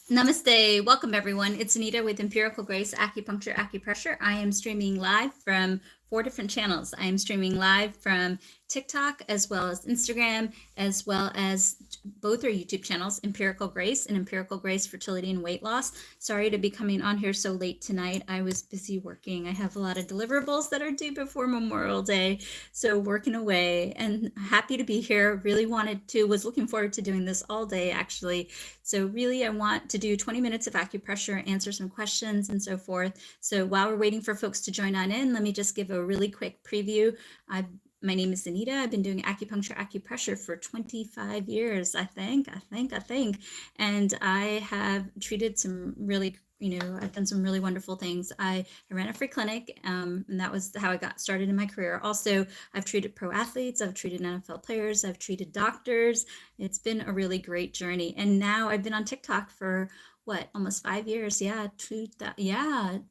Namaste. Welcome, everyone. It's Anita with Empirical Grace Acupuncture Acupressure. I am streaming live from 4 different channels. I am streaming live from TikTok as well as Instagram, as well as both are YouTube channels, Empirical Grace and Empirical Grace Fertility and Weight Loss. Sorry to be coming on here so late tonight. I was busy working. I have a lot of deliverables that are due before Memorial Day, so working away and happy to be here. Really was looking forward to doing this all day, actually. So really, I want to do 20 minutes of acupressure, answer some questions and so forth. So while we're waiting for folks to join on in, let me just give a really quick preview. My name is Anita. I've been doing acupressure for 25 years, I think. And I have treated some really, I've done some really wonderful things. I ran a free clinic, and that was how I got started in my career. Also, I've treated pro athletes, I've treated NFL players, I've treated doctors. It's been a really great journey. And now I've been on TikTok for almost 5 years.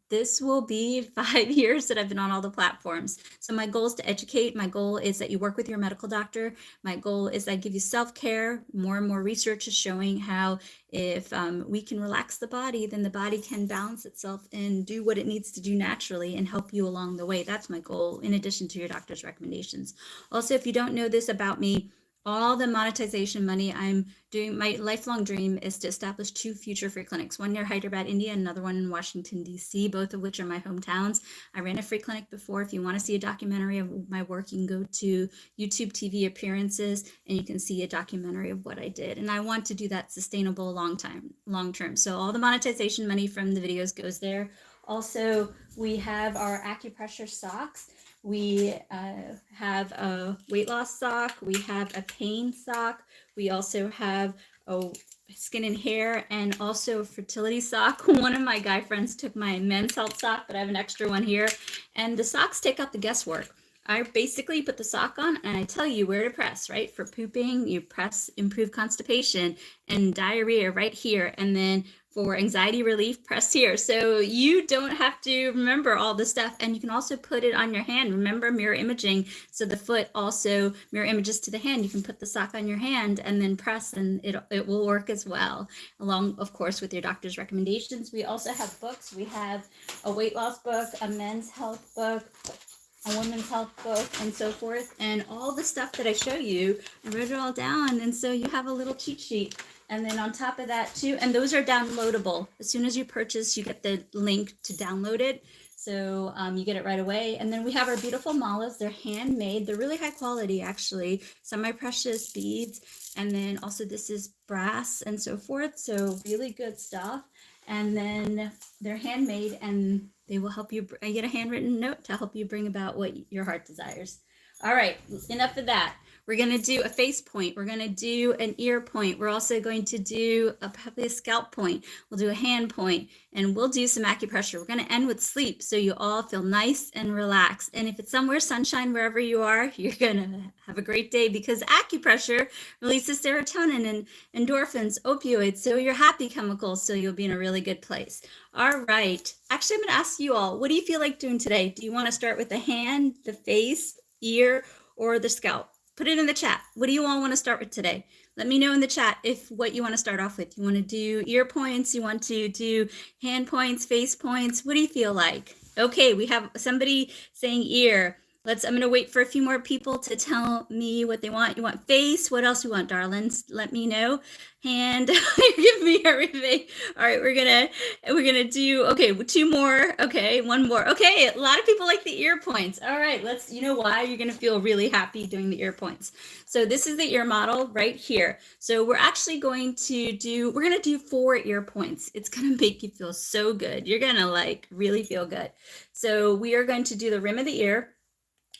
This will be 5 years that I've been on all the platforms. So my goal is to educate. My goal is that you work with your medical doctor. My goal is that I give you self-care. More and more research is showing how if we can relax the body, then the body can balance itself and do what it needs to do naturally and help you along the way. That's my goal, in addition to your doctor's recommendations. Also, if you don't know this about me, all the monetization money I'm doing, my lifelong dream is to establish 2 future free clinics, one near Hyderabad, India, and another one in Washington, D.C., both of which are my hometowns. I ran a free clinic before. If you want to see a documentary of my work, you can go to YouTube TV appearances and you can see a documentary of what I did. And I want to do that sustainable long term. So all the monetization money from the videos goes there. Also, we have our acupressure socks. We have a weight loss sock. We have a pain sock. We also have a skin and hair and also a fertility sock. One of my guy friends took my men's health sock, but I have an extra one here. And the socks take out the guesswork. I basically put the sock on and I tell you where to press, right? For pooping, you press improve constipation, and diarrhea right here. And then for anxiety relief, press here. So you don't have to remember all this stuff. And you can also put it on your hand. Remember mirror imaging. So the foot also mirror images to the hand. You can put the sock on your hand and then press, and it will work as well, along, of course, with your doctor's recommendations. We also have books. We have a weight loss book, a men's health book, a women's health book, and so forth. And all the stuff that I show you, I wrote it all down. And so you have a little cheat sheet. And then on top of that too, and those are downloadable. As soon as you purchase, you get the link to download it. So you get it right away. And then we have our beautiful malas. They're handmade. They're really high quality, actually. Semi-precious beads. And then also this is brass and so forth. So really good stuff. And then they're handmade and they will help you. I get a handwritten note to help you bring about what your heart desires. All right, enough of that. We're going to do a face point. We're going to do an ear point. We're also going to do probably a scalp point. We'll do a hand point, and we'll do some acupressure. We're going to end with sleep so you all feel nice and relaxed. And if it's somewhere sunshine, wherever you are, you're going to have a great day, because acupressure releases serotonin and endorphins, opioids, so your happy chemicals, so you'll be in a really good place. All right. Actually, I'm going to ask you all, what do you feel like doing today? Do you want to start with the hand, the face, ear, or the scalp? Put it in the chat. What do you all want to start with today? Let me know in the chat if what you want to start off with. You want to do ear points? You want to do hand points, face points? What do you feel like? Okay, we have somebody saying ear. I'm going to wait for a few more people to tell me what they want. You want face? What else you want, darlings? Let me know. Hand, give me everything. All right, we're gonna do, okay, 2 more. Okay, 1 more. Okay, a lot of people like the ear points. All right, you know why? You're gonna feel really happy doing the ear points. So this is the ear model right here. So we're actually going to do 4 ear points. It's gonna make you feel so good. You're gonna really feel good. So we are going to do the rim of the ear.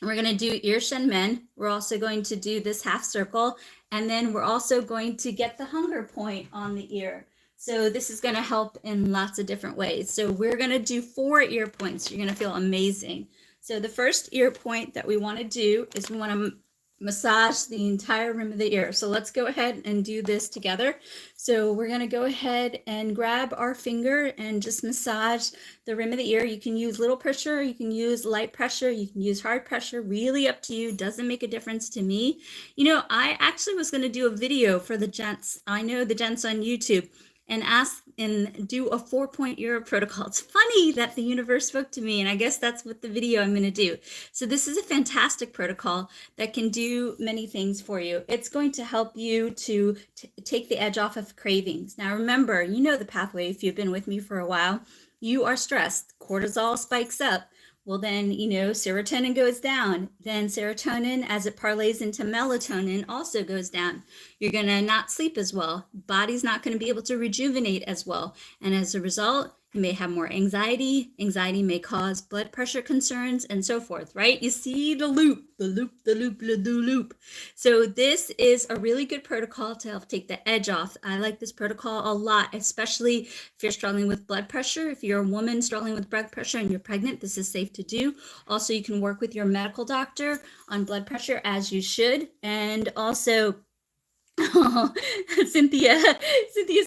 We're going to do ear Shen Men. We're also going to do this half circle. And then we're also going to get the hunger point on the ear. So this is going to help in lots of different ways. So we're going to do 4 ear points. You're going to feel amazing. So the first ear point that we want to do is we want to massage the entire rim of the ear. So let's go ahead and do this together. So we're going to go ahead and grab our finger and just massage the rim of the ear. You can use little pressure, you can use light pressure, you can use hard pressure, really up to you. Doesn't make a difference to me. You know, I actually was going to do a video for the gents. I know the gents on YouTube, and ask and do a 4-point ear protocol. It's funny that the universe spoke to me, and I guess that's what the video I'm going to do. So this is a fantastic protocol that can do many things for you. It's going to help you to take the edge off of cravings. Now remember, you know the pathway if you've been with me for a while. You are stressed, cortisol spikes up. Well, then, serotonin goes down. Then serotonin, as it parlays into melatonin, also goes down. You're going to not sleep as well. Body's not going to be able to rejuvenate as well. And as a result, you may have more anxiety. Anxiety may cause blood pressure concerns and so forth, right? You see the loop. So this is a really good protocol to help take the edge off. I like this protocol a lot, especially if you're struggling with blood pressure. If you're a woman struggling with blood pressure and you're pregnant, this is safe to do. Also, you can work with your medical doctor on blood pressure as you should. And also, oh, Cynthia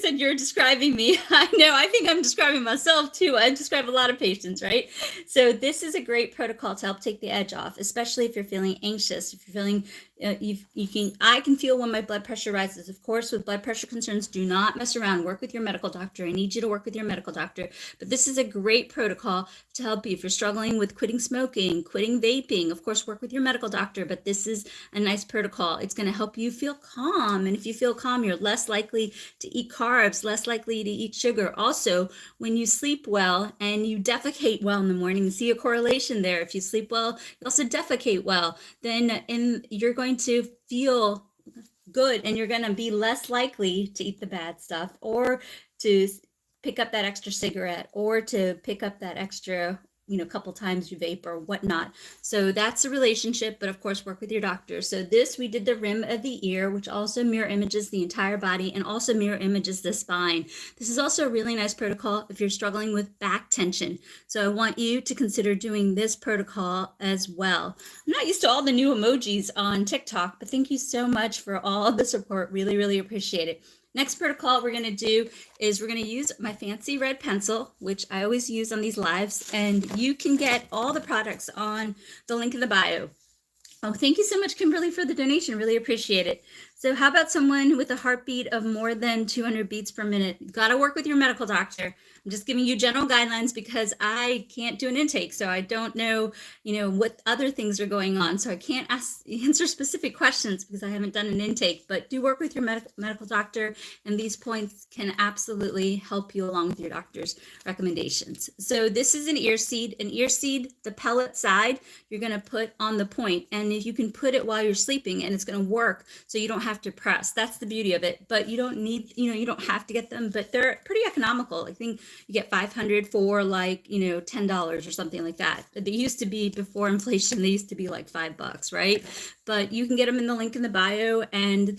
said you're describing me. I know, I think I'm describing myself too. I describe a lot of patients, right? So this is a great protocol to help take the edge off, especially if you're feeling anxious, if you're feeling, I can feel when my blood pressure rises. Of course, with blood pressure concerns, do not mess around. Work with your medical doctor. I need you to work with your medical doctor. But this is a great protocol to help you if you're struggling with quitting smoking, quitting vaping. Of course, work with your medical doctor, but this is a nice protocol. It's going to help you feel calm. And if you feel calm, you're less likely to eat carbs, less likely to eat sugar. Also, when you sleep well and you defecate well in the morning, you see a correlation there. If you sleep well, you also defecate well, then you're going to feel good and you're going to be less likely to eat the bad stuff or to pick up that extra cigarette or to pick up that extra couple times you vape or whatnot. So that's a relationship, but of course work with your doctor. So this, we did the rim of the ear, which also mirror images the entire body and also mirror images the spine. This is also a really nice protocol if you're struggling with back tension. So I want you to consider doing this protocol as well. I'm not used to all the new emojis on TikTok, but thank you so much for all the support. Really, really appreciate it. Next protocol we're going to do is we're going to use my fancy red pencil, which I always use on these lives, and you can get all the products on the link in the bio. Oh, thank you so much, Kimberly, for the donation. Really appreciate it. So how about someone with a heartbeat of more than 200 beats per minute? You got to work with your medical doctor. I'm just giving you general guidelines because I can't do an intake. So I don't know, what other things are going on. So I can't answer specific questions because I haven't done an intake, but do work with your medical doctor. And these points can absolutely help you along with your doctor's recommendations. So this is an ear seed. An ear seed, the pellet side, you're going to put on the point. And if you can put it while you're sleeping and it's going to work, so you don't have to press. That's the beauty of it. But you don't need, you don't have to get them, but they're pretty economical. I think you get 500 for like, $10 or something like that. They used to be, before inflation, they used to be like $5, right? But you can get them in the link in the bio, and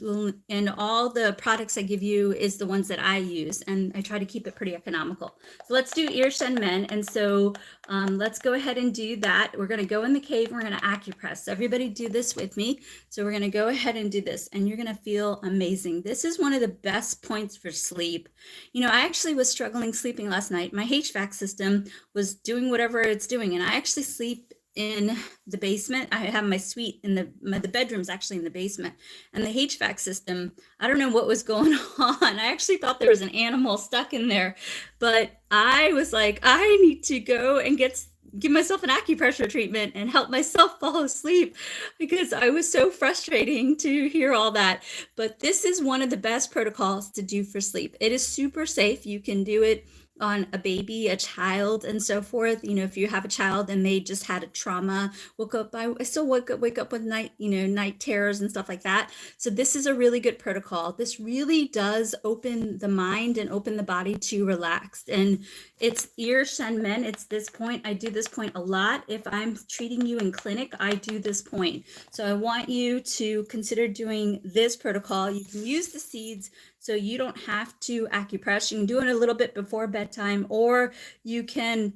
all the products I give you is the ones that I use, and I try to keep it pretty economical. So let's do ear Shen Men. And so let's go ahead and do that. We're going to go in the cave and we're going to acupress. So everybody do this with me. So we're going to go ahead and do this, and you're going to feel amazing. This is one of the best points for sleep. I actually was struggling sleeping last night. My HVAC system was doing whatever it's doing, and I actually sleep in the basement. I have my suite in the bedroom's actually in the basement, and the HVAC system, I don't know what was going on. I actually thought there was an animal stuck in there, but I was like, I need to go and give myself an acupressure treatment and help myself fall asleep, because I was so frustrating to hear all that. But this is one of the best protocols to do for sleep. It is super safe. You can do it on a baby, a child, and so forth. If you have a child and they just had a trauma, I still wake up with night terrors and stuff like that. So this is a really good protocol. This really does open the mind and open the body to relax. And it's ear Shen Men. It's this point. I do this point a lot. If I'm treating you in clinic, I do this point. So I want you to consider doing this protocol. You can use the seeds, so you don't have to acupress. You can do it a little bit before bedtime, or you can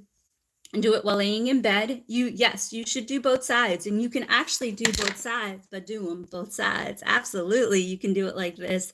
do it while laying in bed. Yes, you should do both sides, and you can actually do both sides, but do them both sides. Absolutely, you can do it like this.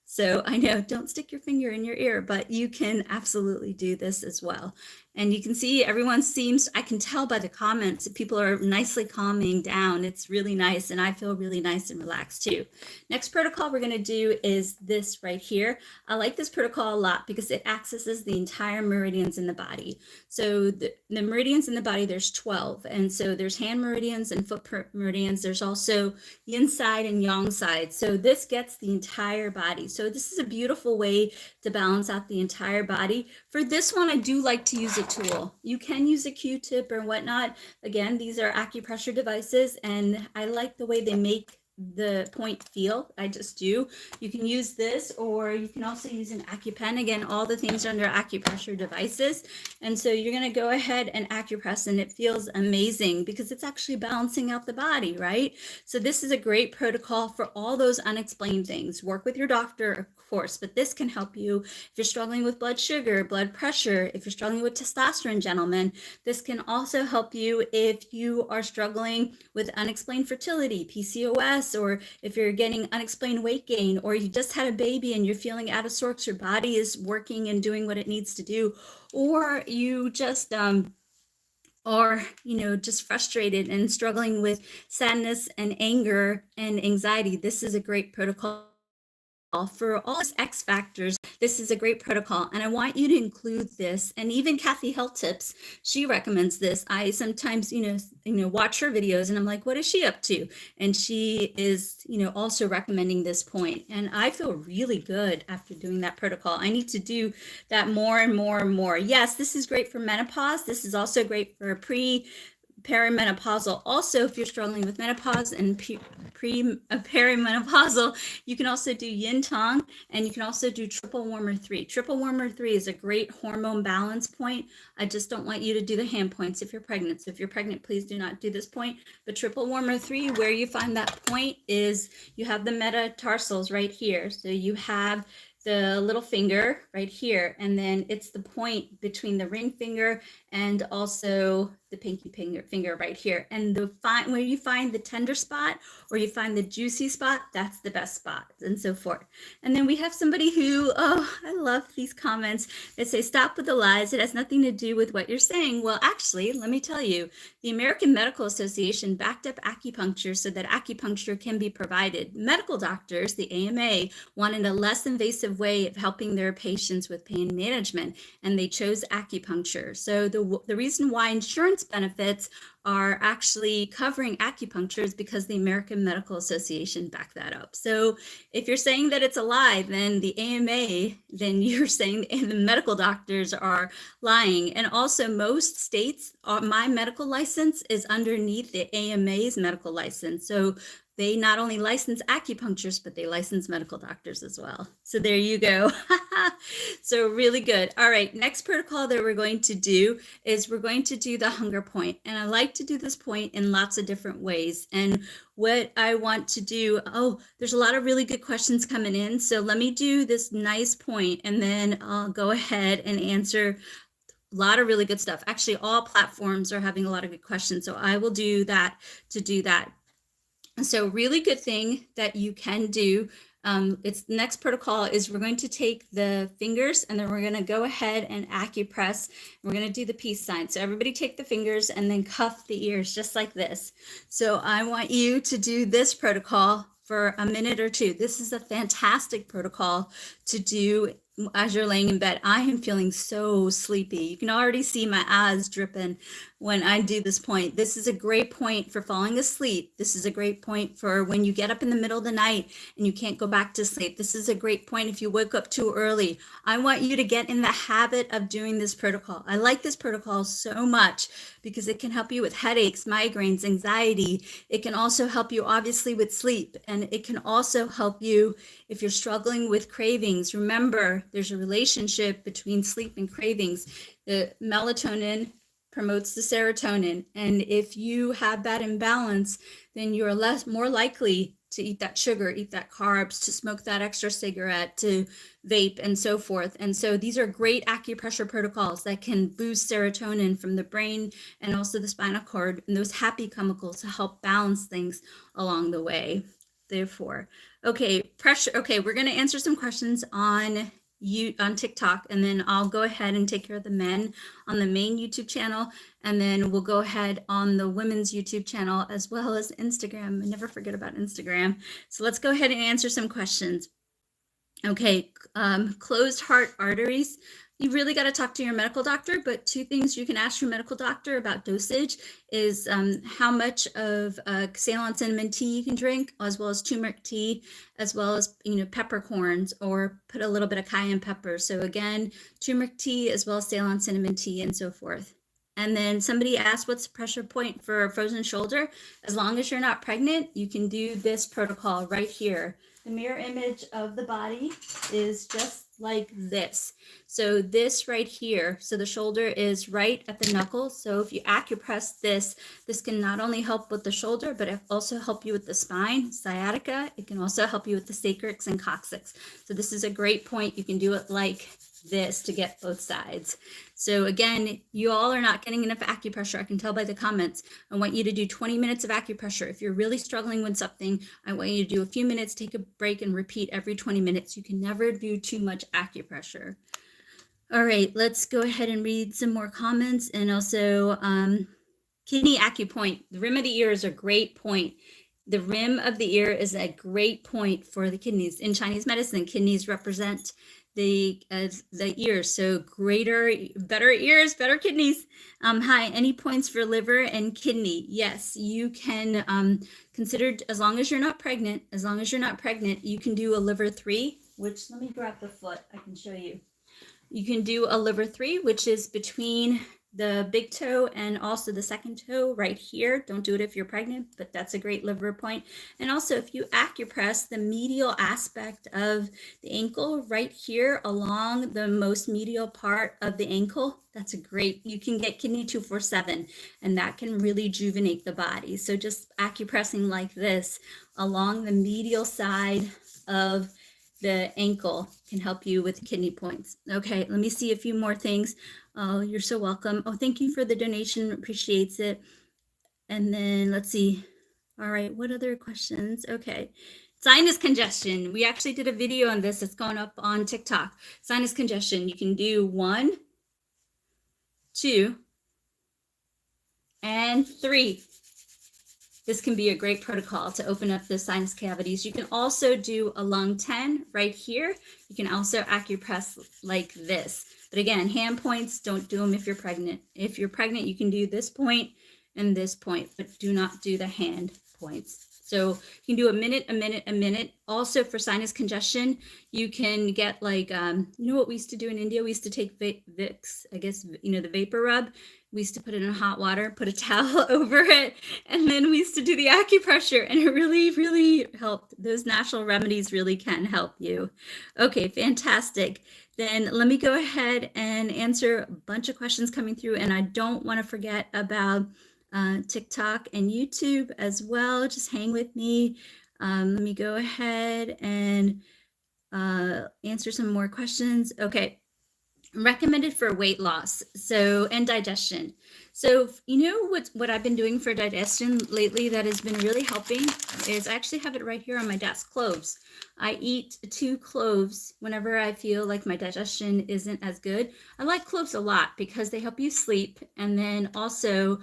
So I know, don't stick your finger in your ear, but you can absolutely do this as well. And you can see everyone seems, I can tell by the comments that people are nicely calming down. It's really nice. And I feel really nice and relaxed too. Next protocol we're going to do is this right here. I like this protocol a lot because it accesses the entire meridians in the body. So the meridians in the body, there's 12. And so there's hand meridians and foot meridians. There's also yin side and yang side. So this gets the entire body. So this is a beautiful way to balance out the entire body. For this one, I do like to use a tool. You can use a Q-tip or whatnot. Again, these are acupressure devices, and I like the way they make the point feel. I just do. You can use this, or you can also use an AcuPen. Again, all the things are under acupressure devices. And so you're going to go ahead and acupress, and it feels amazing because it's actually balancing out the body, right? So this is a great protocol for all those unexplained things. Work with your doctor, of course, but this can help you if you're struggling with blood sugar, blood pressure, if you're struggling with testosterone, gentlemen. This can also help you if you are struggling with unexplained fertility, PCOS, or if you're getting unexplained weight gain, or you just had a baby and you're feeling out of sorts, your body is working and doing what it needs to do, or you just or just frustrated and struggling with sadness and anger and anxiety. This is a great protocol. For all these X factors, this is a great protocol, and I want you to include this. And even Kathy Health Tips, she recommends this. I sometimes, watch her videos, and I'm like, what is she up to? And she is, also recommending this point. And I feel really good after doing that protocol. I need to do that more and more and more. Yes, this is great for menopause. This is also great for perimenopausal. Also, if you're struggling with menopause and perimenopausal, you can also do yin tong, and you can also do triple warmer 3. Triple warmer 3 is a great hormone balance point. I just don't want you to do the hand points if you're pregnant. So if you're pregnant, please do not do this point. But triple warmer 3, where you find that point is you have the metatarsals right here. So you have the little finger right here, and then it's the point between the ring finger and also the pinky finger right here. And where you find the tender spot or you find the juicy spot, that's the best spot, and so forth. And then we have somebody who, I love these comments that say, stop with the lies. It has nothing to do with what you're saying. Well, actually, let me tell you, the American Medical Association backed up acupuncture so that acupuncture can be provided. Medical doctors, the AMA, wanted a less invasive way of helping their patients with pain management, and they chose acupuncture. So the reason why insurance benefits are actually covering acupuncture is because the American Medical Association backed that up. So if you're saying that it's a lie, then the AMA, then you're saying the medical doctors are lying. And also most states, my medical license is underneath the AMA's medical license. So they not only license acupuncturists, but they license medical doctors as well. So there you go. So really good. All right, next protocol that we're going to do is we're going to do the hunger point. And I like to do this point in lots of different ways. And what I want to do, there's a lot of really good questions coming in. So let me do this nice point, and then I'll go ahead and answer a lot of really good stuff. Actually, all platforms are having a lot of good questions. So I will do that to do that. So really good thing that you can do. It's the next protocol is we're going to take the fingers, and then we're going to go ahead and acupress. We're going to do the peace sign. So everybody take the fingers and then cuff the ears just like this. So I want you to do this protocol for a minute or two. This is a fantastic protocol to do as you're laying in bed. I am feeling so sleepy. You can already see my eyes dripping when I do this point. This is a great point for falling asleep. This is a great point for when you get up in the middle of the night and you can't go back to sleep. This is a great point if you wake up too early. I want you to get in the habit of doing this protocol. I like this protocol so much because it can help you with headaches, migraines, anxiety. It can also help you obviously with sleep, and it can also help you if you're struggling with cravings. Remember, there's a relationship between sleep and cravings. The melatonin promotes the serotonin, and if you have that imbalance, then you're more likely to eat that sugar, eat that carbs, to smoke that extra cigarette, to vape, and so forth. And so these are great acupressure protocols that can boost serotonin from the brain and also the spinal cord, and those happy chemicals to help balance things along the way. Therefore, okay, pressure. Okay, we're going to answer some questions on on TikTok, and then I'll go ahead and take care of the men on the main YouTube channel, and then we'll go ahead on the women's YouTube channel as well as Instagram. I never forget about Instagram. So let's go ahead and answer some questions. Okay, closed heart arteries. You really got to talk to your medical doctor, but 2 things you can ask your medical doctor about dosage is how much of Ceylon cinnamon tea you can drink, as well as turmeric tea, as well as, peppercorns, or put a little bit of cayenne pepper. So again, turmeric tea as well as Ceylon cinnamon tea and so forth. And then somebody asked, what's the pressure point for a frozen shoulder? As long as you're not pregnant, you can do this protocol right here. The mirror image of the body is just like this. So this right here, so the shoulder is right at the knuckle. So if you acupress this, this can not only help with the shoulder, but it also help you with the spine, sciatica. It can also help you with the sacroiliacs and coccyx. So this is a great point. You can do it like this to get both sides. So again, you all are not getting enough acupressure. I can tell by the comments. I want you to do 20 minutes of acupressure. If you're really struggling with something, I want you to do a few minutes, take a break, and repeat every 20 minutes. You can never do too much acupressure. All right, let's go ahead and read some more comments. And also kidney acupoint. The rim of the ear is a great point. The rim of the ear is a great point for the kidneys. In Chinese medicine, kidneys represent the ears, so better ears, better kidneys. Hi, any points for liver and kidney? Yes, you can consider, as long as you're not pregnant, you can do a liver 3, which, let me grab the foot, I can show you. You can do a liver 3, which is between the big toe and also the second toe right here. Don't do it if you're pregnant, but that's a great liver point. And also if you acupress the medial aspect of the ankle right here along the most medial part of the ankle, that's a great, you can get kidney 247, and that can really rejuvenate the body. So just acupressing like this along the medial side of the ankle can help you with kidney points. Okay, let me see a few more things. Oh, you're so welcome. Oh, thank you for the donation. Appreciates it. And then let's see. All right, what other questions? Okay. Sinus congestion. We actually did a video on this. It's going up on TikTok. Sinus congestion. You can do 1, 2, and 3. This can be a great protocol to open up the sinus cavities. You can also do a lung 10 right here. You can also acupress like this. But again, hand points, don't do them if you're pregnant. If you're pregnant, you can do this point and this point, but do not do the hand points. So you can do a minute, a minute, a minute. Also for sinus congestion, you can get like, you know what we used to do in India? We used to take Vicks, I guess, the vapor rub. We used to put it in hot water, put a towel over it, and then we used to do the acupressure, and it really, really helped. Those natural remedies really can help you. Okay, fantastic. Then let me go ahead and answer a bunch of questions coming through, and I don't want to forget about TikTok and YouTube as well. Just hang with me. Let me go ahead and answer some more questions. Okay. Recommended for weight loss, and digestion. So what I've been doing for digestion lately that has been really helping is I actually have it right here on my desk, cloves. I eat 2 cloves whenever I feel like my digestion isn't as good. I like cloves a lot because they help you sleep, and then also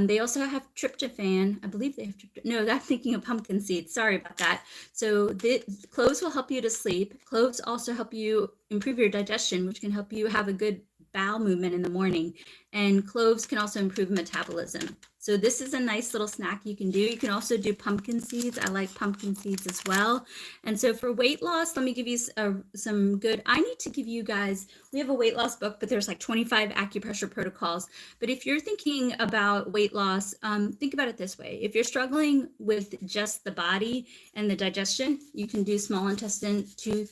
they also have tryptophan. I believe they have no, I'm thinking of pumpkin seeds. Sorry about that. So the cloves will help you to sleep. Cloves also help you improve your digestion, which can help you have a good bowel movement in the morning. And cloves can also improve metabolism. So this is a nice little snack you can do. You can also do pumpkin seeds. I like pumpkin seeds as well. And so for weight loss, let me give you some good, I need to give you guys, we have a weight loss book, but there's like 25 acupressure protocols. But if you're thinking about weight loss, think about it this way. If you're struggling with just the body and the digestion, you can do small intestine 2,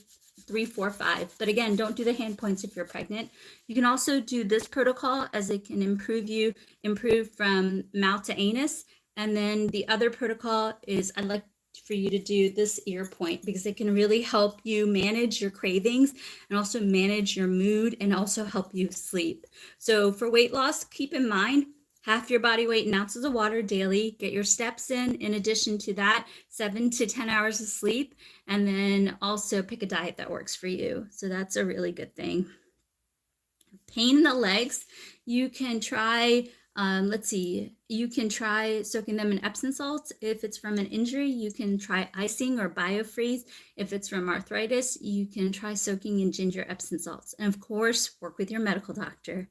3, 4, 5. But again, don't do the hand points if you're pregnant. You can also do this protocol as it can improve from mouth to anus. And then the other protocol is I'd like for you to do this ear point because it can really help you manage your cravings and also manage your mood and also help you sleep. So for weight loss, keep in mind, half your body weight in ounces of water daily, get your steps in addition to that, 7 to 10 hours of sleep, and then also pick a diet that works for you. So that's a really good thing. Pain in the legs, you can try, you can try soaking them in Epsom salts. If it's from an injury, you can try icing or biofreeze. If it's from arthritis, you can try soaking in ginger Epsom salts. And of course, work with your medical doctor.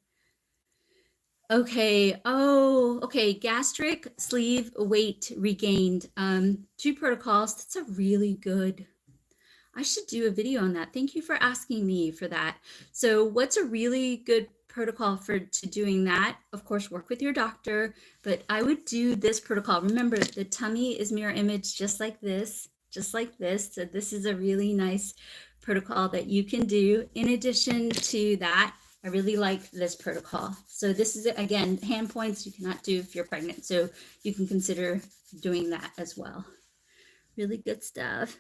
Okay. Oh, okay. Gastric sleeve weight regained. 2 protocols. That's a really good. I should do a video on that. Thank you for asking me for that. So what's a really good protocol to doing that? Of course, work with your doctor, but I would do this protocol. Remember, the tummy is mirror image just like this, just like this. So this is a really nice protocol that you can do. In addition to that, I really like this protocol. So this is, again, hand points you cannot do if you're pregnant. So you can consider doing that as well. Really good stuff.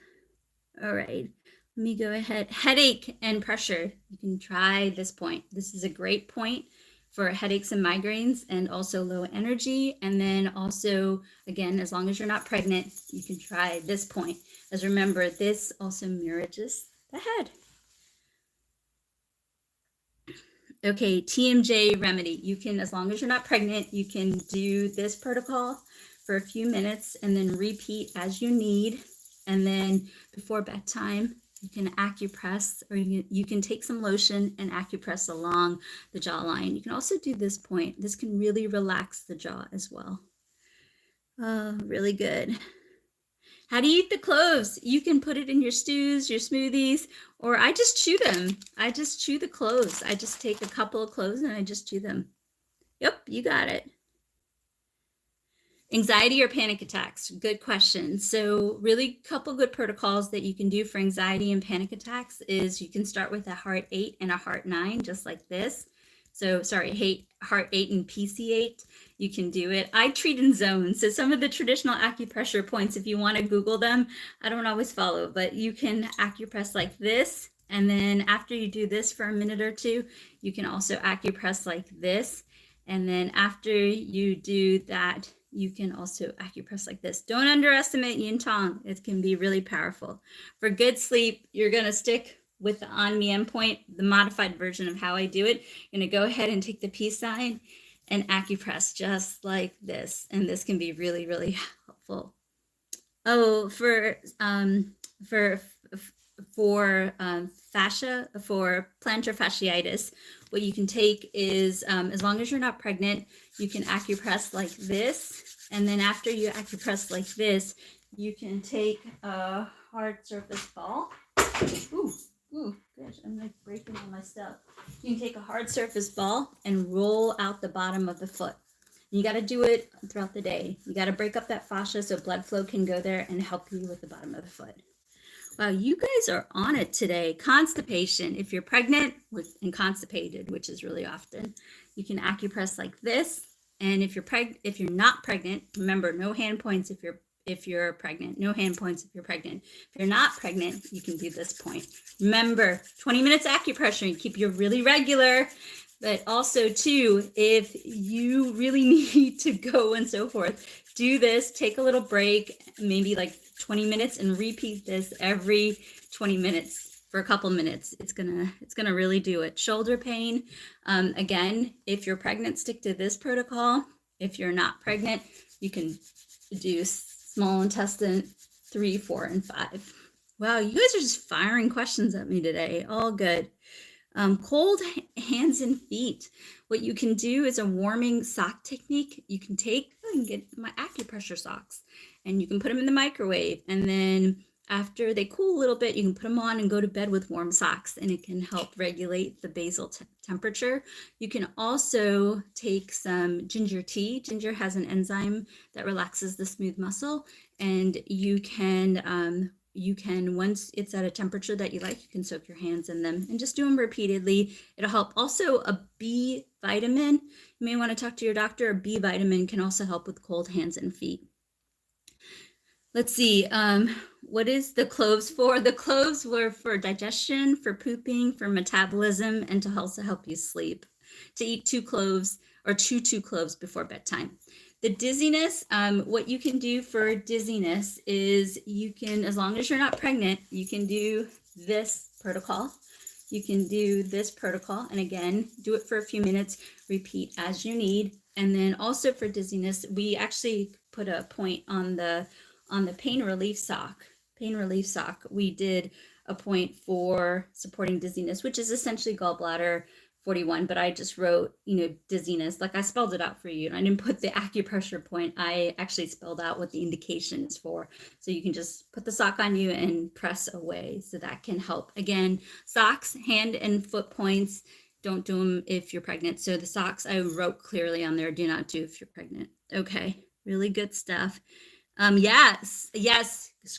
All right, let me go ahead. Headache and pressure. You can try this point. This is a great point for headaches and migraines and also low energy. And then also, again, as long as you're not pregnant, you can try this point. As remember, this also mirrors the head. Okay, TMJ remedy. You can, as long as you're not pregnant, you can do this protocol for a few minutes and then repeat as you need. And then before bedtime, you can acupress, or you can take some lotion and acupress along the jawline. You can also do this point. This can really relax the jaw as well. Really good. How do you eat the cloves? You can put it in your stews, your smoothies, or I just chew them. I just chew the cloves. I just take a couple of cloves and I just chew them. Yep, you got it. Anxiety or panic attacks? Good question. So really couple good protocols that you can do for anxiety and panic attacks is you can start with a heart 8 and a heart 9, just like this. So sorry, heart 8 and PC8. You can do it. I treat in zones. So some of the traditional acupressure points, if you want to Google them, I don't always follow, but you can acupress like this. And then after you do this for a minute or two, you can also acupress like this. And then after you do that, you can also acupress like this. Don't underestimate yin tong. It can be really powerful. For good sleep, you're going to stick with the on me endpoint, the modified version of how I do it. You're going to go ahead and take the peace sign and acupress just like this. And this can be really, really helpful. Oh, for fascia, for plantar fasciitis, what you can take is, as long as you're not pregnant, you can acupress like this. And then after you acupress like this, you can take a hard surface ball. Ooh, gosh, I'm like breaking all my stuff. You can take a hard surface ball and roll out the bottom of the foot. You got to do it throughout the day. You got to break up that fascia so blood flow can go there and help you with the bottom of the foot. Wow, you guys are on it today. Constipation. If you're pregnant and constipated, which is really often, you can acupress like this. And if you're not pregnant, remember, no hand points if you're pregnant. No hand points if you're pregnant. If you're not pregnant, you can do this point. Remember, 20 minutes acupressure and keep you really regular. But also, too, if you really need to go and so forth, do this, take a little break, maybe like 20 minutes, and repeat this every 20 minutes for a couple minutes. It's gonna really do it. Shoulder pain, again, if you're pregnant, stick to this protocol. If you're not pregnant, you can do small intestine 3, 4, and 5. Wow, you guys are just firing questions at me today. All good. Cold hands and feet. What you can do is a warming sock technique. You can get my acupressure socks and you can put them in the microwave. And then after they cool a little bit, you can put them on and go to bed with warm socks, and it can help regulate the basal temperature. You can also take some ginger tea. Ginger has an enzyme that relaxes the smooth muscle, and you can, once it's at a temperature that you like, you can soak your hands in them and just do them repeatedly. It'll help. Also, a B vitamin, you may want to talk to your doctor. A B vitamin can also help with cold hands and feet. Let's see, what is the cloves for? The cloves were for digestion, for pooping, for metabolism, and to also help you sleep. To eat 2 cloves or chew 2 cloves before bedtime. The dizziness, what you can do for dizziness is you can, as long as you're not pregnant, you can do this protocol. You can do this protocol, and again, do it for a few minutes, repeat as you need. And then also for dizziness, we actually put a point on the pain relief sock. Pain relief sock, we did a point for supporting dizziness, which is essentially gallbladder 41, but I just wrote, dizziness, like I spelled it out for you. And I didn't put the acupressure point. I actually spelled out what the indication is for. So you can just put the sock on you and press away. So that can help. Again, socks, hand and foot points, don't do them if you're pregnant. So the socks I wrote clearly on there, do not do if you're pregnant. Okay, really good stuff. Yes,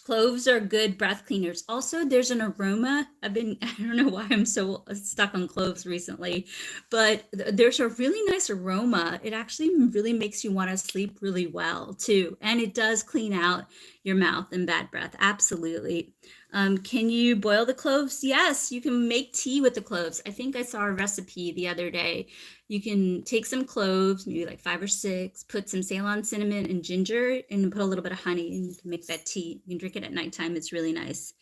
cloves are good breath cleaners. Also, there's an aroma. I don't know why I'm so stuck on cloves recently, but there's a really nice aroma. It actually really makes you want to sleep really well too. And it does clean out your mouth and bad breath. Absolutely. Can you boil the cloves? Yes, you can make tea with the cloves. I think I saw a recipe the other day. You can take some cloves, maybe like 5 or 6, put some Ceylon cinnamon and ginger, and put a little bit of honey, and you can make that tea. You can drink it at nighttime. It's really nice.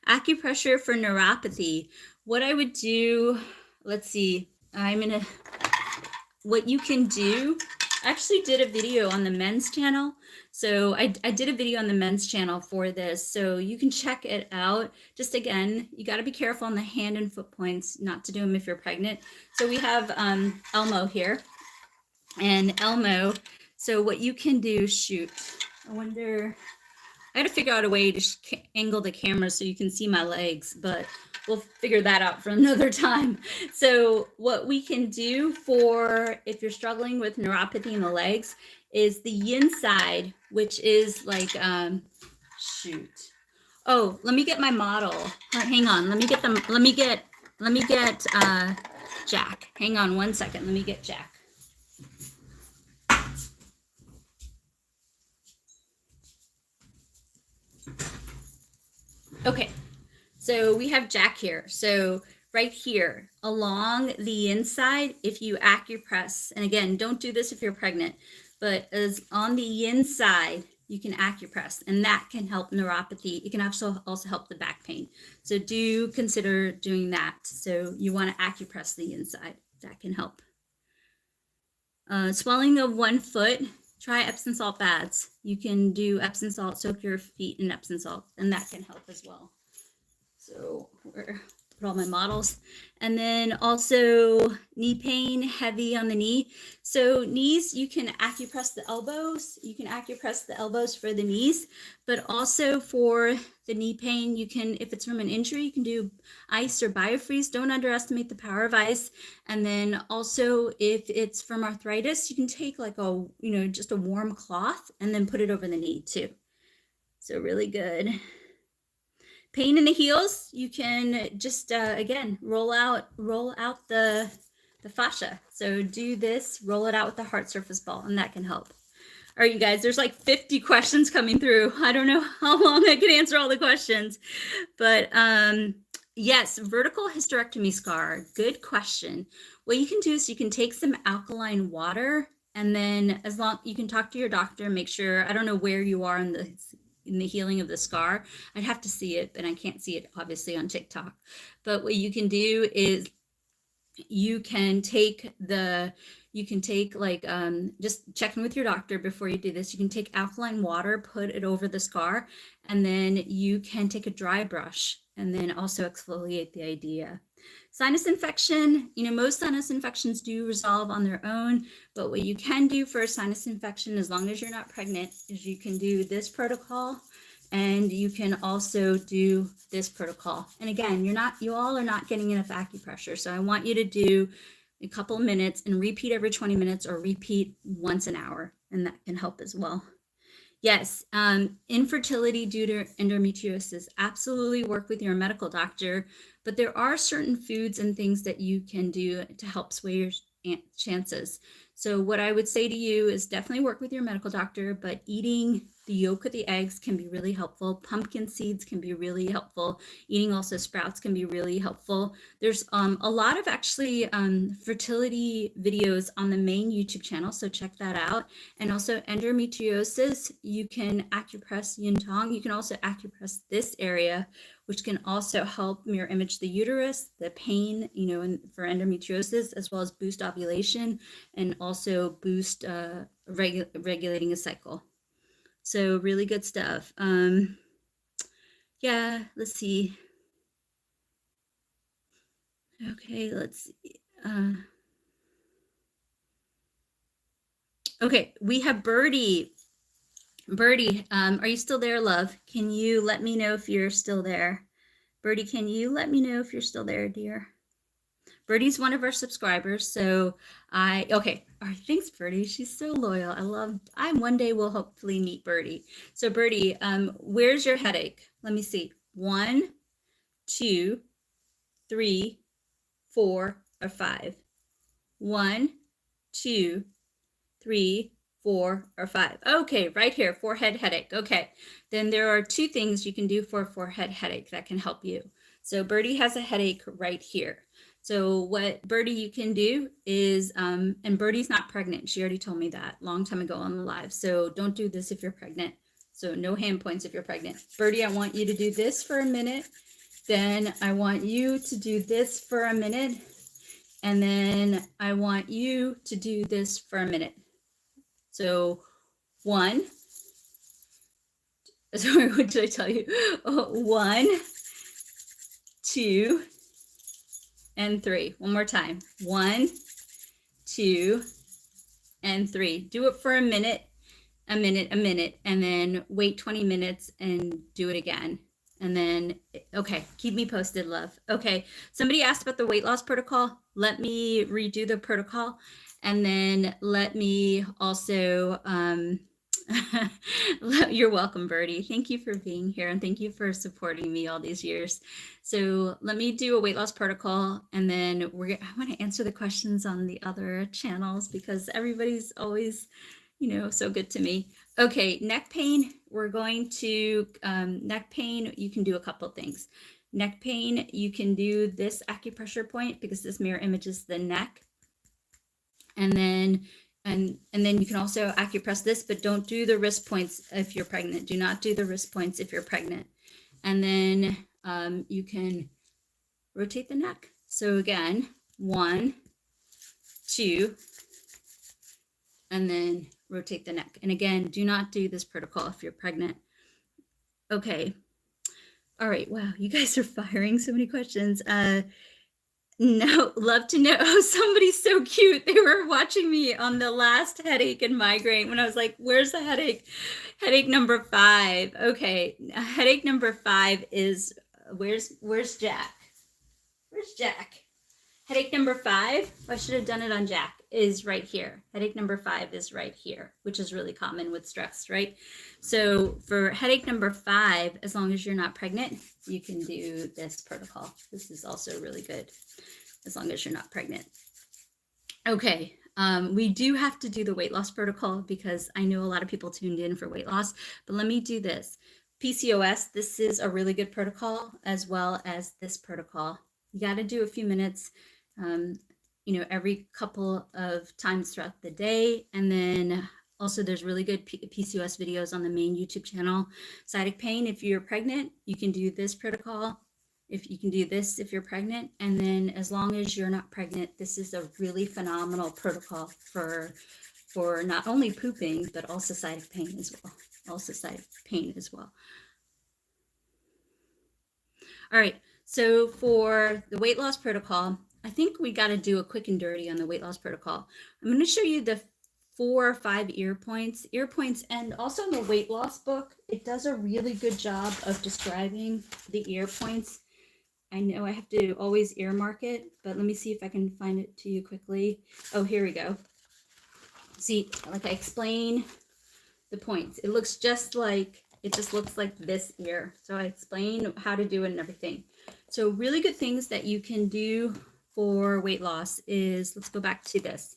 Acupressure for neuropathy. What I would do, let's see, what you can do, I actually did a video on the men's channel. So I did a video on the men's channel for this. So you can check it out. Just again, you got to be careful on the hand and foot points, not to do them if you're pregnant. So we have Elmo here. And Elmo, so what you can do, shoot, I wonder, I got to figure out a way to angle the camera so you can see my legs, but we'll figure that out for another time. So what we can do for, if you're struggling with neuropathy in the legs, is the yin side, which is like, shoot. Oh, let me get my model. Hang on, let me get Jack. Hang on 1 second, let me get Jack. Okay, so we have Jack here. So right here along the inside, if you acupress, and again, don't do this if you're pregnant, but as on the inside, you can acupress, and that can help neuropathy. It can also help the back pain. So do consider doing that. So you want to acupress the inside. That can help. Swelling of one foot, try Epsom salt baths. You can do Epsom salt, soak your feet in Epsom salt, and that can help as well. So put all my models. And then also knee pain, heavy on the knee. So knees, you can acupress the elbows. You can acupress the elbows for the knees, but also for the knee pain, you can, if it's from an injury, you can do ice or biofreeze. Don't underestimate the power of ice. And then also if it's from arthritis, you can take like a, just a warm cloth and then put it over the knee too. So really good. Pain in the heels, you can just, again, roll out the fascia. So do this, roll it out with the heart surface ball, and that can help. All right, you guys, there's like 50 questions coming through. I don't know how long I can answer all the questions, but yes, vertical hysterectomy scar, good question. What you can do is you can take some alkaline water, and then you can talk to your doctor, make sure, I don't know where you are in the healing of the scar. I'd have to see it, but I can't see it obviously on TikTok. But what you can do is you can take like, just checking with your doctor before you do this. You can take alkaline water, put it over the scar, and then you can take a dry brush and then also exfoliate the idea. Sinus infection, most sinus infections do resolve on their own, but what you can do for a sinus infection, as long as you're not pregnant, is you can do this protocol, and you can also do this protocol. And again, you all are not getting enough acupressure, so I want you to do a couple of minutes and repeat every 20 minutes or repeat once an hour, and that can help as well. Yes, infertility due to endometriosis, absolutely work with your medical doctor, but there are certain foods and things that you can do to help sway your chances. So what I would say to you is definitely work with your medical doctor, but eating the yolk of the eggs can be really helpful. Pumpkin seeds can be really helpful. Eating also sprouts can be really helpful. There's a lot of actually fertility videos on the main YouTube channel, so check that out. And also endometriosis, you can acupress yin tong. You can also acupress this area, which can also help mirror image the uterus, the pain, for endometriosis, as well as boost ovulation and also boost regulating a cycle. So really good stuff. Yeah, let's see. Okay, let's see. Okay, we have Birdie. Birdie, are you still there, love? Can you let me know if you're still there? Birdie, can you let me know if you're still there, dear? Birdie's one of our subscribers, so okay. All right, thanks, Birdie. She's so loyal. I one day will hopefully meet Birdie. So Birdie, where's your headache? Let me see. 1, 2, 3, 4, or 5. 1, 2, 3, 4, or 5. Okay, right here, forehead headache. Okay, then there are 2 things you can do for a forehead headache that can help you. So Birdie has a headache right here. So what Birdie you can do is, and Birdie's not pregnant. She already told me that long time ago on the live. So don't do this if you're pregnant. So no hand points if you're pregnant. Birdie, I want you to do this for a minute. Then I want you to do this for a minute. And then I want you to do this for a minute. So 1, sorry, what did I tell you? 1, 2, and 3. One more time. 1, 2, and 3. Do it for a minute, and then wait 20 minutes and do it again. And then, okay, keep me posted, love. Okay, somebody asked about the weight loss protocol. Let me redo the protocol. And then let me also, you're welcome, Birdie. Thank you for being here and thank you for supporting me all these years. So let me do a weight loss protocol and then I want to answer the questions on the other channels because everybody's always, so good to me. Okay, neck pain, we're going to, neck pain, you can do a couple things. Neck pain, you can do this acupressure point because this mirror images the neck. And then you can also acupress this, but don't do the wrist points if you're pregnant. Do not do the wrist points if you're pregnant. And then you can rotate the neck. So again, 1, 2, and then rotate the neck. And again, do not do this protocol if you're pregnant. Okay. All right. Wow. You guys are firing so many questions. No, love to know. Oh, somebody's so cute. They were watching me on the last headache and migraine when I was like, where's the headache? Headache number 5. Okay. Headache number 5 is, where's Jack? Where's Jack? Headache number 5, I should have done it on Jack, is right here. Headache number 5 is right here, which is really common with stress, right? So for headache number 5, as long as you're not pregnant, you can do this protocol. This is also really good, as long as you're not pregnant. Okay, we do have to do the weight loss protocol because I know a lot of people tuned in for weight loss, but let me do this. PCOS, this is a really good protocol, as well as this protocol. You got to do a few minutes, every couple of times throughout the day. And then also there's really good PCOS videos on the main YouTube channel. Sciatic pain, if you're pregnant, you can do this protocol. If you can do this if you're pregnant. And then as long as you're not pregnant, this is a really phenomenal protocol for not only pooping, but also sciatic pain as well. All right. So for the weight loss protocol, I think we got to do a quick and dirty on the weight loss protocol. I'm going to show you the 4 or 5 ear points, and also in the weight loss book, it does a really good job of describing the ear points. I know I have to always earmark it, but let me see if I can find it to you quickly. Oh, here we go. See, like I explain the points. It just looks like this ear. So I explain how to do it and everything. So really good things that you can do for weight loss is, let's go back to this.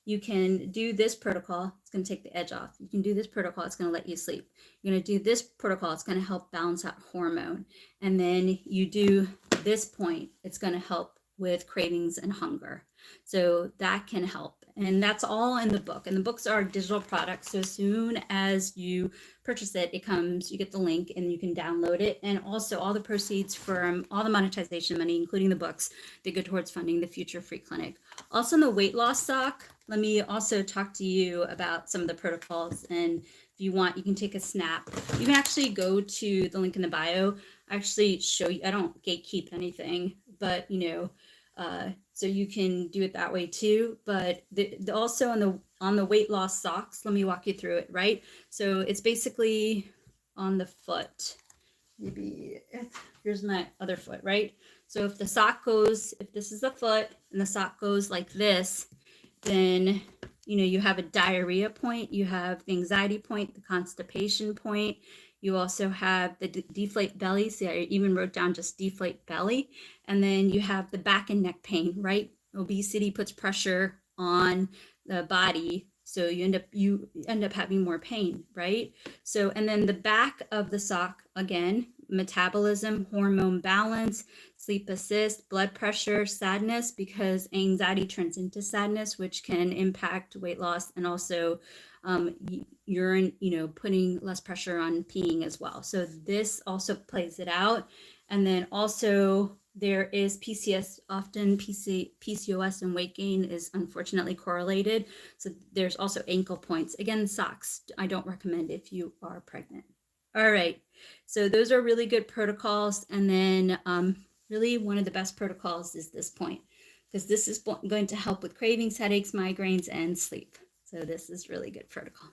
you can do this protocol. It's going to take the edge off. You can do this protocol. It's going to let you sleep. You're going to do this protocol. It's going to help balance out hormone. And then you do this point. It's going to help with cravings and hunger. So that can help. And that's all in the book. And the books are digital products. So as soon as you purchase it, it comes, you get the link and you can download it. And also all the proceeds from all the monetization money, including the books, they go towards funding the Future Free Clinic. Also in the weight loss sock, let me also talk to you about some of the protocols. And if you want, you can take a snap. You can actually go to the link in the bio. I actually show you, I don't gatekeep anything, but so you can do it that way too. But also on the weight loss socks, let me walk you through it, right? So it's basically on the foot. Maybe here's my other foot, right? So if the sock goes, if this is the foot and the sock goes like this, then you have a diarrhea point, you have the anxiety point, the constipation point. You also have the deflate belly. See, I even wrote down just deflate belly. And then you have the back and neck pain, right? Obesity puts pressure on the body. So you end up having more pain, right? So, and then the back of the sock, again, metabolism, hormone balance, sleep assist, blood pressure, sadness, because anxiety turns into sadness, which can impact weight loss, and also urine, putting less pressure on peeing as well. So this also plays it out. And then also there is PCS, often PCOS and weight gain is unfortunately correlated. So there's also ankle points. Again, socks, I don't recommend if you are pregnant. All right, so those are really good protocols. And then really one of the best protocols is this point, because this is going to help with cravings, headaches, migraines, and sleep. So this is really good protocol.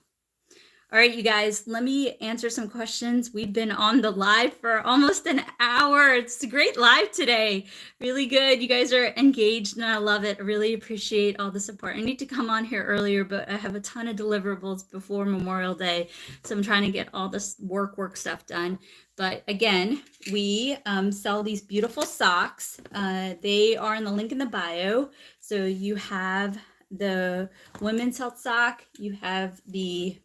All right, you guys, let me answer some questions. We've been on the live for almost an hour. It's a great live today. Really good. You guys are engaged and I love it. I really appreciate all the support. I need to come on here earlier, but I have a ton of deliverables before Memorial Day. So I'm trying to get all this work stuff done. But again, we sell these beautiful socks. They are in the link in the bio. So you have the women's health sock, you have the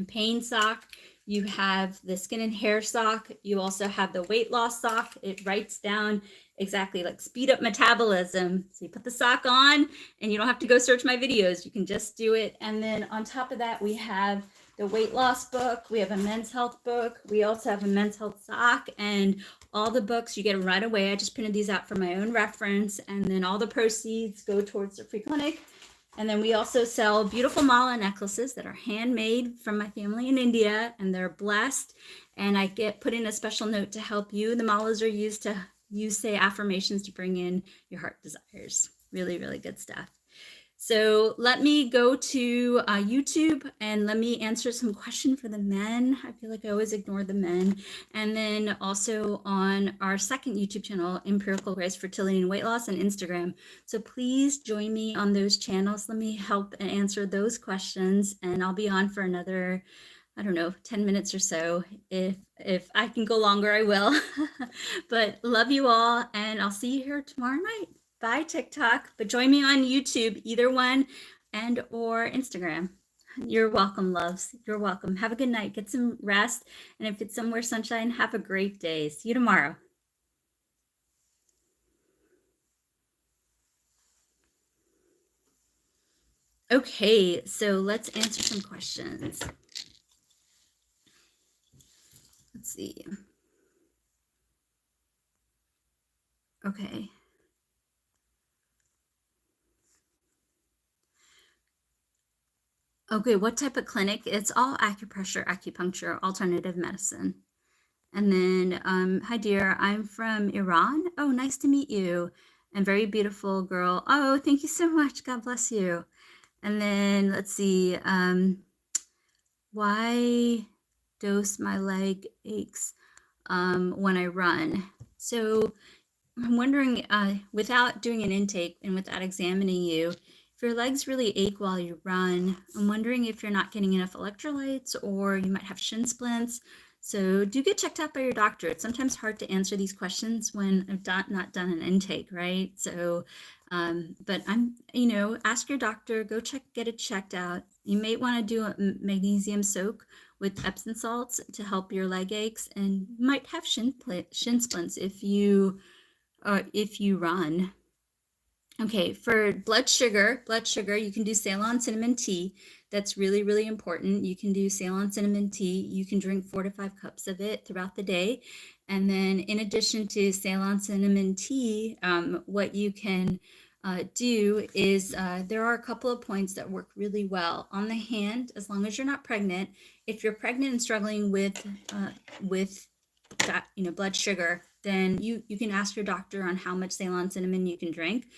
pain sock, you have the skin and hair sock, you also have the weight loss sock. It writes down exactly like speed up metabolism. So you put the sock on and you don't have to go search my videos, you can just do it. And then on top of that, we have the weight loss book, we have a men's health book, we also have a men's health sock, and all the books you get right away. I just printed these out for my own reference, and then all the proceeds go towards the free clinic. And then we also sell beautiful mala necklaces that are handmade from my family in India, and they're blessed. And I put in a special note to help you. The malas are used to say affirmations to bring in your heart desires. Really, really good stuff. So let me go to YouTube and let me answer some questions for the men. I feel like I always ignore the men. And then also on our second YouTube channel, Empirical Grace, Fertility and Weight Loss, and Instagram. So please join me on those channels. Let me help and answer those questions. And I'll be on for another, I don't know, 10 minutes or so. If I can go longer, I will. But love you all, and I'll see you here tomorrow night. Bye, TikTok, but join me on YouTube, either one, and or Instagram. You're welcome, loves. You're welcome. Have a good night. Get some rest. And if it's somewhere sunshine, have a great day. See you tomorrow. Okay, so let's answer some questions. Let's see. Okay. Okay, what type of clinic? It's all acupressure, acupuncture, alternative medicine. And then, hi dear, I'm from Iran. Oh, nice to meet you. And very beautiful girl. Oh, thank you so much. God bless you. And then let's see, why dose my leg aches when I run? So I'm wondering, without doing an intake and without examining you, if your legs really ache while you run, I'm wondering if you're not getting enough electrolytes, or you might have shin splints. So do get checked out by your doctor. It's sometimes hard to answer these questions when I've not done an intake, right? So, but ask your doctor, get it checked out. You may want to do a magnesium soak with Epsom salts to help your leg aches, and might have shin splints if you run. Okay, for blood sugar, you can do Ceylon cinnamon tea. That's really, really important. You can do Ceylon cinnamon tea. You can drink 4 to 5 cups of it throughout the day. And then in addition to Ceylon cinnamon tea, what you can do is there are a couple of points that work really well. On the hand, as long as you're not pregnant, if you're pregnant and struggling with that, blood sugar, then you can ask your doctor on how much Ceylon cinnamon you can drink.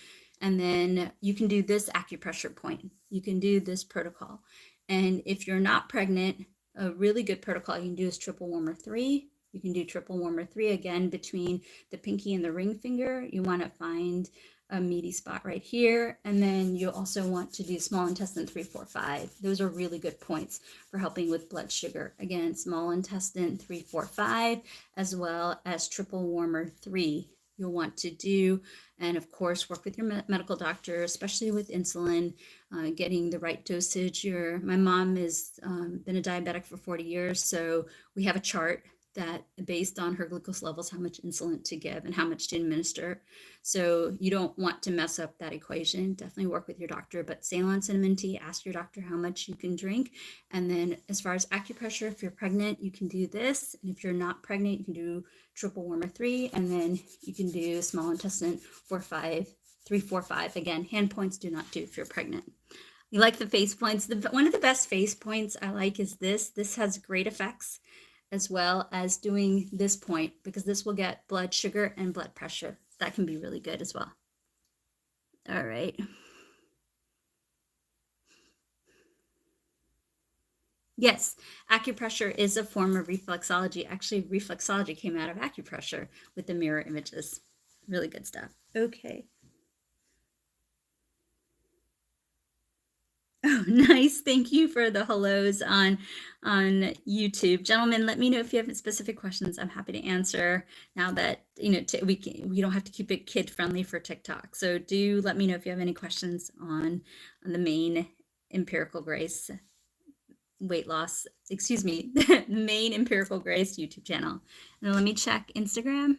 And then you can do this acupressure point. You can do this protocol. And if you're not pregnant, a really good protocol you can do is triple warmer 3. You can do triple warmer 3 again between the pinky and the ring finger. You want to find a meaty spot right here. And then you also want to do small intestine 3, 4, 5. Those are really good points for helping with blood sugar. Again, small intestine 3, 4, 5, as well as triple warmer 3. You'll want to do, and of course work with your medical doctor, especially with insulin, getting the right dosage. My mom has been a diabetic for 40 years, so we have a chart that based on her glucose levels, how much insulin to give and how much to administer. So you don't want to mess up that equation. Definitely work with your doctor, but Ceylon cinnamon tea, ask your doctor how much you can drink. And then as far as acupressure, if you're pregnant, you can do this. And if you're not pregnant, you can do triple warmer 3, and then you can do small intestine 4, 5, 3, 4, 5. Again, hand points do not do if you're pregnant. You like the face points. One of the best face points I like is this. This has great effects, as well as doing this point, because this will get blood sugar and blood pressure. That can be really good as well. All right. Yes, acupressure is a form of reflexology. Actually, reflexology came out of acupressure with the mirror images. Really good stuff. Okay. Oh, nice. Thank you for the hellos on YouTube. Gentlemen, let me know if you have specific questions. I'm happy to answer now that, we don't have to keep it kid friendly for TikTok. So do let me know if you have any questions on the main Empirical Grace weight loss, the main Empirical Grace YouTube channel. And let me check Instagram.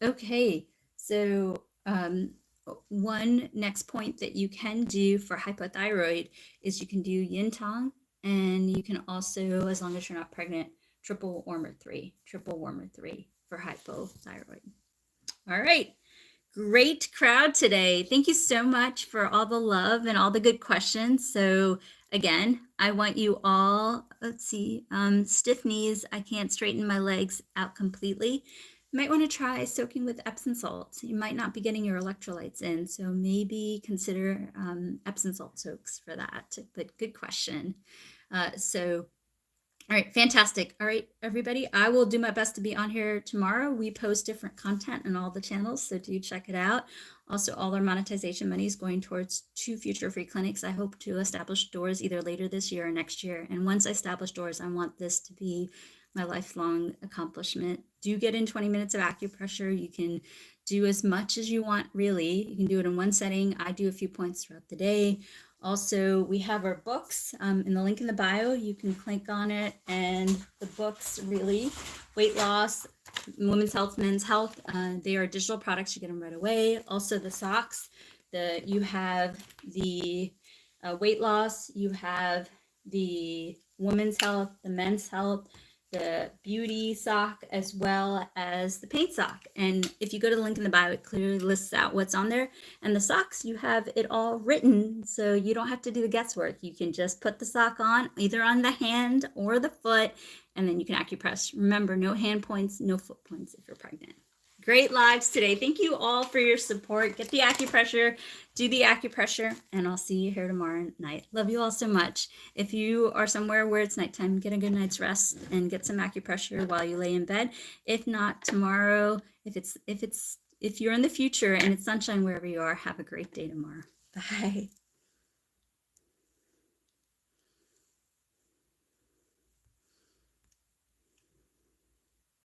Okay, so one next point that you can do for hypothyroid is you can do yin tong, and you can also, as long as you're not pregnant, triple warmer 3 for hypothyroid. All right, great crowd today. Thank you so much for all the love and all the good questions. So again, I want you all, let's see, stiff knees. I can't straighten my legs out completely. You might want to try soaking with Epsom salts. You might not be getting your electrolytes in, so maybe consider Epsom salt soaks for that. But good question. All right, fantastic. All right, everybody, I will do my best to be on here tomorrow. We post different content on all the channels, so do check it out. Also, all our monetization money is going towards 2 future free clinics. I hope to establish doors either later this year or next year. And once I establish doors, I want this to be my lifelong accomplishment. Do get in 20 minutes of acupressure. You can do as much as you want, really. You can do it in one setting. I do a few points throughout the day. Also, we have our books in the link in the bio. You can click on it, and the books, really, weight loss, women's health, men's health, they are digital products. You get them right away. Also, the socks, you have the weight loss, you have the women's health, the men's health, the beauty sock, as well as the paint sock. And if you go to the link in the bio, it clearly lists out what's on there. And the socks, you have it all written, so you don't have to do the guesswork. You can just put the sock on, either on the hand or the foot, and then you can acupress. Remember, no hand points, no foot points if you're pregnant. Great. Great lives today. Thank you all for your support. Get the acupressure, do the acupressure, and I'll see you here tomorrow night. Love you all so much. If you are somewhere where it's nighttime, get a good night's rest and get some acupressure while you lay in bed. If not, tomorrow, if you're in the future and it's sunshine wherever you are, have a great day tomorrow. Bye.